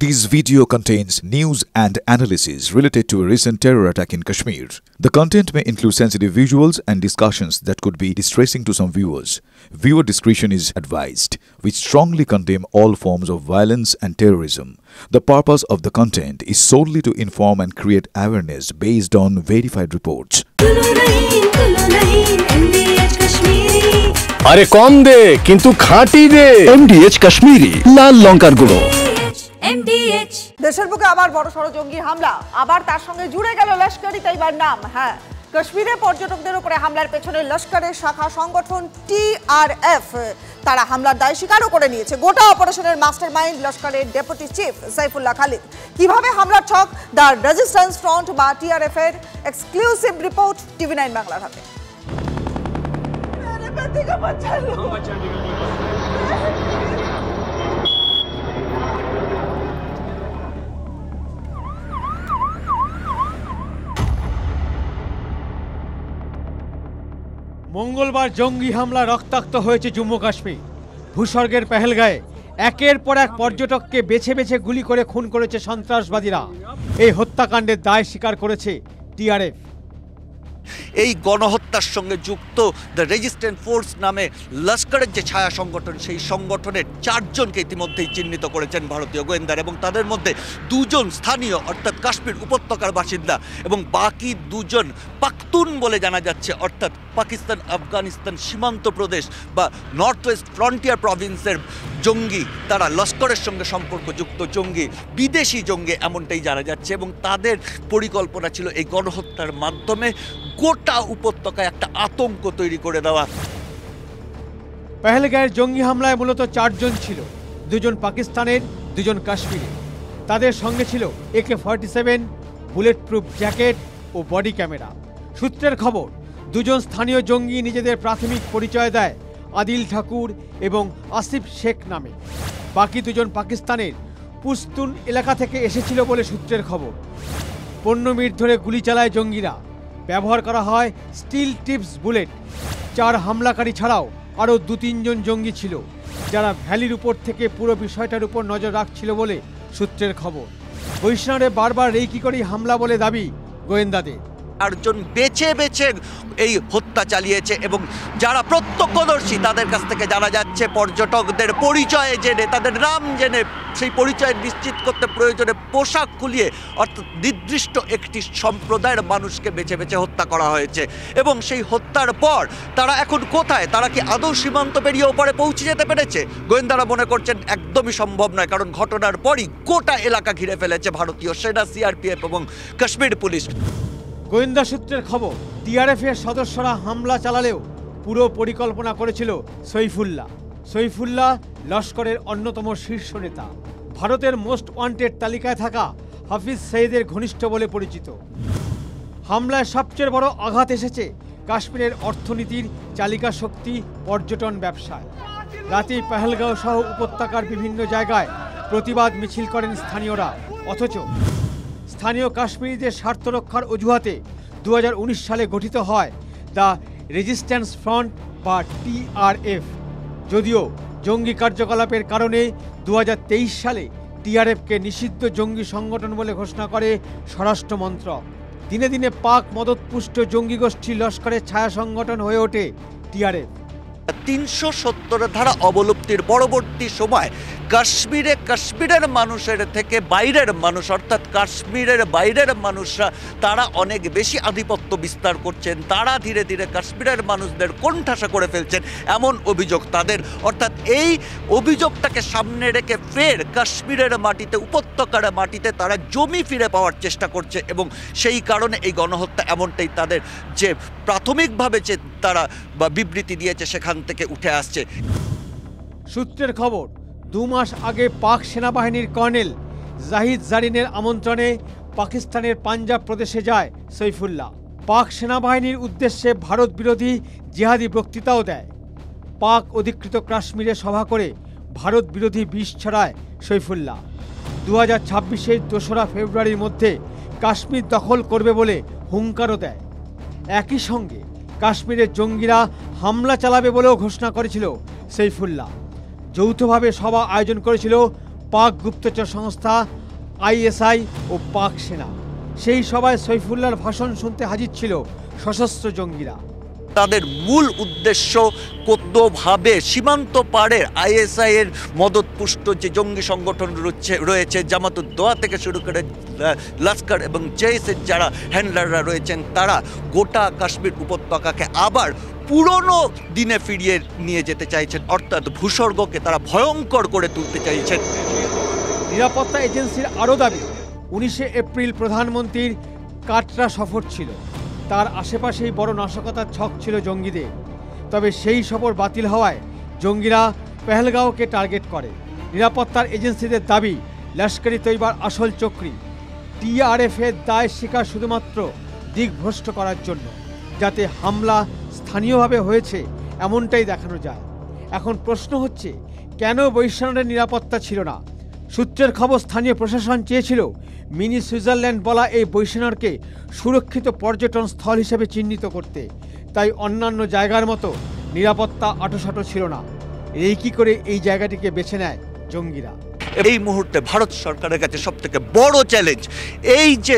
This video contains news and analysis related to a recent terror attack in Kashmir. The content may include sensitive visuals and discussions that could be distressing to some viewers. Viewer discretion is advised. We strongly condemn all forms of violence and terrorism. The purpose of the content is solely to inform and create awareness based on verified reports. আরে কম দে কিন্তু খাঁটি দে MDH Kashmiri লাল লঙ্কার গুঁড়ো। দেশের বুকে আবার বড়সড় জঙ্গি হামলা, আবার তার সঙ্গে জুড়ে গেল লস্করি তৈবার নাম। হ্যাঁ, কাশ্মীরে পর্যটকদের উপরে হামলার পেছনে লস্করের শাখা সংগঠন টিআরএফ। তারা হামলার দায় স্বীকারও করে নিয়েছে। গোটা অপারেশনের মাস্টারমাইন্ড লস্করের ডেপুটি চিফ সাইফুল্লাহ খালিদ। কিভাবে হামলার ছক, দ্য রেজিস্ট্যান্স ফ্রন্ট বা টিআরএফ এর এক্সক্লুসিভ রিপোর্ট টিভি9 বাংলার হাতে। মঙ্গলবার জঙ্গি হামলা রক্তাক্ত হয়েছে জম্মু কাশ্মীর। ভূস্বর্গের পেহেলগাঁয়ে একের পর এক পর্যটককে বেছে বেছে গুলি করে খুন করেছে সন্ত্রাসবাদীরা। এই হত্যাকাণ্ডের দায় স্বীকার করেছে টিআরএফ। এই গণহত্যার সঙ্গে যুক্ত দ্য রেজিস্ট্যান্স ফোর্স নামে লস্করের যে ছায়া সংগঠন, সেই সংগঠনের 4 জনকে ইতিমধ্যেই চিহ্নিত করেছেন ভারতীয় গোয়েন্দারা, এবং তাদের মধ্যে 2 জন স্থানীয় অর্থাৎ কাশ্মীর উপত্যকার বাসিন্দা এবং বাকি 2 জন পাখতুন বলে জানা যাচ্ছে, অর্থাৎ পাকিস্তান আফগানিস্তান সীমান্ত প্রদেশ বা নর্থ ওয়েস্ট ফ্রন্টিয়ার প্রভিন্সের জঙ্গি। তারা লস্করের সঙ্গে সম্পর্কযুক্ত জঙ্গি, বিদেশি জঙ্গি এমনটাই জানা যাচ্ছে, এবং তাদের পরিকল্পনা ছিল এই গণহত্যার মাধ্যমে গোটা উপত্যকায় একটা আতঙ্ক তৈরি করে দেওয়া। পেহেলগাঁয়ের জঙ্গি হামলায় মূলত 4 জন ছিল, 2 জন পাকিস্তানের, 2 জন কাশ্মীরের। তাদের সঙ্গে ছিল AK-47, বুলেট প্রুফ জ্যাকেট ও বডি ক্যামেরা। সূত্রের খবর, 2 জন স্থানীয় জঙ্গি নিজেদের প্রাথমিক পরিচয় দেয় আদিল ঠাকুর এবং আসিফ শেখ নামে। বাকি 2 জন পাকিস্তানের পুস্তুন এলাকা থেকে এসেছিল বলে সূত্রের খবর। 15 মিনিট ধরে গুলি চালায় জঙ্গিরা। ব্যবহার করা হয় স্টিল টিপস বুলেট। 4 হামলাকারী ছাড়াও আরও 2-3 জন জঙ্গি ছিল, যারা ভ্যালির উপর থেকে পুরো বিষয়টার উপর নজর রাখছিল বলে সূত্রের খবর। বৈষ্ণবে বারবার রেকি করেই হামলা বলে দাবি গোয়েন্দাদের। 4 জন বেছে বেছে এই হত্যা চালিয়েছে, এবং যারা প্রত্যক্ষদর্শী তাদের কাছ থেকে জানা যাচ্ছে পর্যটকদের পরিচয় জেনে, তাদের নাম জেনে, সেই পরিচয় নিশ্চিত করতে প্রয়োজনে পোশাক খুলিয়ে অর্থাৎ নির্দিষ্ট একটি সম্প্রদায়ের মানুষকে বেছে বেছে হত্যা করা হয়েছে। এবং সেই হত্যার পর তারা এখন কোথায়? তারা কি আদৌ সীমান্ত পেরিয়ে ওপারে পৌঁছে যেতে পেরেছে? গোয়েন্দারা মনে করছেন একদমই সম্ভব নয়, কারণ ঘটনার পরই গোটা এলাকা ঘিরে ফেলেছে ভারতীয় সেনা, সিআরপিএফ এবং কাশ্মীর পুলিশ। গোয়েন্দা সূত্রের খবর, টিআরএফের সদস্যরা হামলা চালালেও পুরো পরিকল্পনা করেছিল সৈফুল্লাহ। সৈফুল্লাহ লস্করের অন্যতম শীর্ষ নেতা, ভারতের মোস্ট ওয়ান্টেড তালিকায় থাকা হাফিজ সঈদের ঘনিষ্ঠ বলে পরিচিত। হামলায় সবচেয়ে বড় আঘাত এসেছে কাশ্মীরের অর্থনীতির চালিকা শক্তি পর্যটন ব্যবসায়। রাতে পেহেলগাঁও সহ উপত্যকার বিভিন্ন জায়গায় প্রতিবাদ মিছিল করেন স্থানীয়রা, অথচ স্থানীয় কাশ্মীরিদের স্বার্থ রক্ষার অজুহাতে 2019 সালে গঠিত হয় দ্য রেজিস্ট্যান্স ফ্রন্ট বা টিআরএফ। যদিও জঙ্গি কার্যকলাপের কারণে 2023 সালে টিআরএফকে নিষিদ্ধ জঙ্গি সংগঠন বলে ঘোষণা করে স্বরাষ্ট্র মন্ত্রক। দিনে দিনে পাক মদতপুষ্ট জঙ্গি গোষ্ঠী লস্করের ছায়া সংগঠন হয়ে ওঠে টিআরএফ। 370 ধারা অবলুপ্তির পরবর্তী সময় কাশ্মীরের মানুষের থেকে বাইরের মানুষ, অর্থাৎ কাশ্মীরের বাইরের মানুষরা তারা অনেক বেশি আধিপত্য বিস্তার করছেন। তারা ধীরে ধীরে কাশ্মীরের মানুষদের কোণঠাসা করে ফেলছেন, এমন অভিযোগ তাদের। অর্থাৎ এই অভিযোগটাকে সামনে রেখে ফের কাশ্মীরের মাটিতে, উপত্যকার মাটিতে তারা জমি ফিরে পাওয়ার চেষ্টা করছে, এবং সেই কারণে এই গণহত্যা এমনটাই তাদের যে প্রাথমিকভাবে যে তারা বা বিবৃতি দিয়েছে সেখান থেকে উঠে আসছে। সূত্রের খবর, 2 মাস আগে পাক সেনাবাহিনীর কর্নেল জাহিদ জারিনের আমন্ত্রণে পাকিস্তানের পাঞ্জাব প্রদেশে যায় সৈফুল্লাহ। পাক সেনাবাহিনীর উদ্দেশ্যে ভারত বিরোধী জিহাদি বক্তৃতাও দেয়। পাক অধিকৃত কাশ্মীরে সভা করে ভারত বিরোধী বিষ ছড়ায় সৈফুল্লাহ। 2026-এর 2রা ফেব্রুয়ারির মধ্যে কাশ্মীর দখল করবে বলে হুঙ্কারও দেয়। একই সঙ্গে কাশ্মীরের জঙ্গিরা হামলা চালাবে বলেও ঘোষণা করেছিল সৈফুল্লাহ। যৌথভাবে সভা আয়োজন করেছিল পাক গুপ্তচর সংস্থা ISI ও পাক সেনা। সেই সভায় সইফুল্লাহর ভাষণ শুনতে হাজির ছিল সশস্ত্র জঙ্গিরা। তাদের মূল উদ্দেশ্য কোনোভাবে সীমান্ত পাড়ের ISI এর মদতপুষ্ট যে জঙ্গি সংগঠন রয়েছে, জামাতুদ্দোয়া থেকে শুরু করে লস্কর এবং জেইশের যারা হ্যান্ডলাররা রয়েছেন, তারা গোটা কাশ্মীর উপত্যকাকে আবার পুরনো দিনে ফিরিয়ে নিয়ে যেতে চাইছেন, অর্থাৎ ভূস্বর্গকে তারা ভয়ঙ্কর করে তুলতে চাইছেন। নিরাপত্তা এজেন্সির আরও দাবি, 19শে এপ্রিল প্রধানমন্ত্রীর কাটরা সফর ছিল, তার আশেপাশেই বড় নাশকতার ছক ছিল জঙ্গিদের। তবে সেই সফর বাতিল হওয়ায় জঙ্গিরা পেহেলগাঁওকে টার্গেট করে। নিরাপত্তার এজেন্সিদের দাবি, লস্কর-ই তৈবার আসল চক্রী। TRF এর দায় স্বীকার শুধুমাত্র দিকভ্রষ্ট করার জন্য, যাতে হামলা স্থানীয়ভাবে হয়েছে এমনটাই দেখানো যায়। এখন প্রশ্ন হচ্ছে, কেন বৈশ্বনাথের নিরাপত্তা ছিল না? সূত্রের খবর, স্থানীয় প্রশাসন চেয়েছিল মিনি সুইজারল্যান্ড বলা এই বৈশ্বনাথকে সুরক্ষিত পর্যটন স্থল হিসেবে চিহ্নিত করতে, তাই অন্যান্য জায়গার মতো নিরাপত্তা আঁটোসাঁটো ছিল না। এই কি করে এই জায়গাটিকে বেছে নেয় জঙ্গিরা? এই মুহূর্তে ভারত সরকারের কাছে সবথেকে বড় চ্যালেঞ্জ এই যে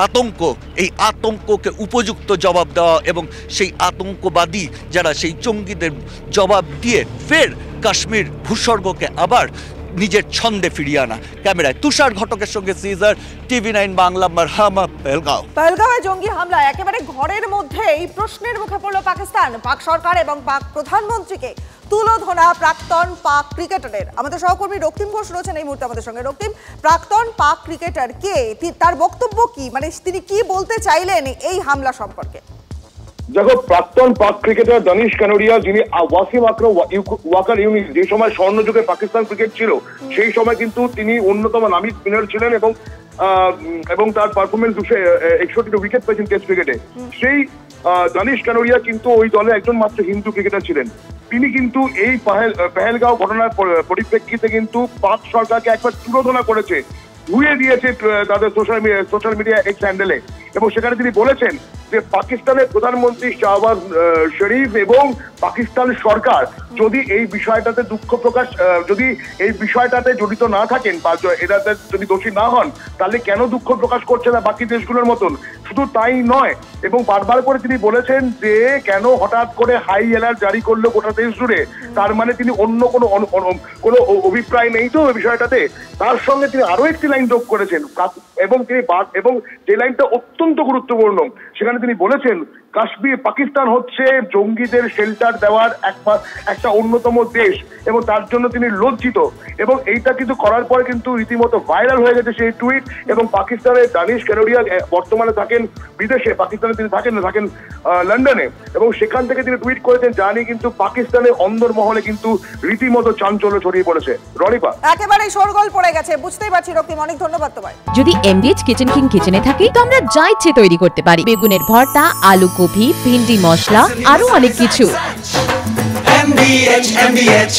আতঙ্ক, এই আতঙ্ককে উপযুক্ত জবাব দেওয়া এবং সেই আতঙ্কবাদী যারা সেই জঙ্গিদের জবাব দিয়ে ফের কাশ্মীর ভূস্বর্গকে আবার নিজের ছন্দে ফিরিয়ে আনা। ক্যামেরায় তুষার ঘটকের সঙ্গে সিজার, TV9 বাংলা, মারহামা, পেহেলগাঁও। পেহেলগাঁওয়ে জঙ্গি হামলা একেবারে ঘরের মধ্যেই প্রশ্নের মুখে পড়ল পাকিস্তান। পাক সরকার এবং পাক প্রধানমন্ত্রীকে তুলোধনা প্রাক্তন পাক ক্রিকেটারের। আমাদের সহকর্মী রক্তিম ঘোষ রয়েছেন এই মুহূর্তে আমাদের সঙ্গে। রক্তিম, প্রাক্তন পাক ক্রিকেটার কে, তার বক্তব্য কি, মানে তিনি কি বলতে চাইলেন এই হামলা সম্পর্কে? দেখো, প্রাক্তন পাক ক্রিকেটার দানিশ কানোরিয়া, যিনি ওয়াসিম আকরাম ওয়াকার ইউনিস, যে সময় স্বর্ণযুগে পাকিস্তান ক্রিকেট ছিল, সেই সময় কিন্তু তিনি অন্যতম নামী স্পিনার ছিলেন এবং তার পারফরমেন্স 261 উইকেট পেয়েছেন টেস্ট ক্রিকেটে। সেই দানিশ কানোরিয়া কিন্তু ওই দলে একজন মাত্র হিন্দু ক্রিকেটার ছিলেন। তিনি কিন্তু এই পেহেলগাঁও ঘটনার পরিপ্রেক্ষিতে কিন্তু পাক সরকারকে একবার তুলোধনা করেছে, ধুয়ে দিয়েছে তাদের সোশ্যাল মিডিয়া এক্স হ্যান্ডেলে। এবং সেখানে তিনি বলেছেন যে পাকিস্তানের প্রধানমন্ত্রী শাহবাজ শরীফ এবং পাকিস্তান সরকার যদি এই বিষয়টাতে যদি এই বিষয়টাতে জড়িত না থাকেন বা এটাতে যদি দোষী না হন, তাহলে কেন দুঃখ প্রকাশ করছে না বাকি দেশগুলোর মতন? শুধু তাই নয়, এবং বারবার করে তিনি বলেছেন যে কেন হঠাৎ করে হাই অ্যালার্ট জারি করলো গোটা দেশ জুড়ে, তার মানে তিনি অন্য কোনো অভিপ্রায় নেই তো বিষয়টাতে। তার সঙ্গে তিনি আরো একটি লাইন যোগ করেছেন এবং যে লাইনটা অত্যন্ত গুরুত্বপূর্ণ, সেখানে তিনি বলেছেন কাশ্মীর, পাকিস্তান হচ্ছে জঙ্গিদের শেল্টার দেওয়ার একটা অন্যতম দেশ এবং তার জন্য তিনি লজ্জিত। এবং এইটা কিন্তু করার পরে কিন্তু রীতিমতো ভাইরাল হয়ে গেছে সেই টুইট। এবং পাকিস্তানের দানিশ কানোরিয়া বর্তমানে থাকেন বিদেশে, পাকিস্তানে তিনি থাকেন লন্ডনে, এবং সেখান থেকে তিনি টুইট করেছেন, যা নিয়ে কিন্তু পাকিস্তানের অন্দরমহলে কিন্তু রীতিমতো চাঞ্চল্য ছড়িয়ে পড়েছে। রনিপা, একেবারে শোরগোল পড়ে গেছে, বুঝতেই পারছি। রক্তিম, অনেক ধন্যবাদ তোমায়। যদি MDH কিচেন কিং কিচেনে থাকি তো আমরা যা ইচ্ছে তৈরি করতে পারি। বেগুনের ভর্তা, আলু কপি, ভিন্ডি মশলা, আরো অনেক কিছু। MDH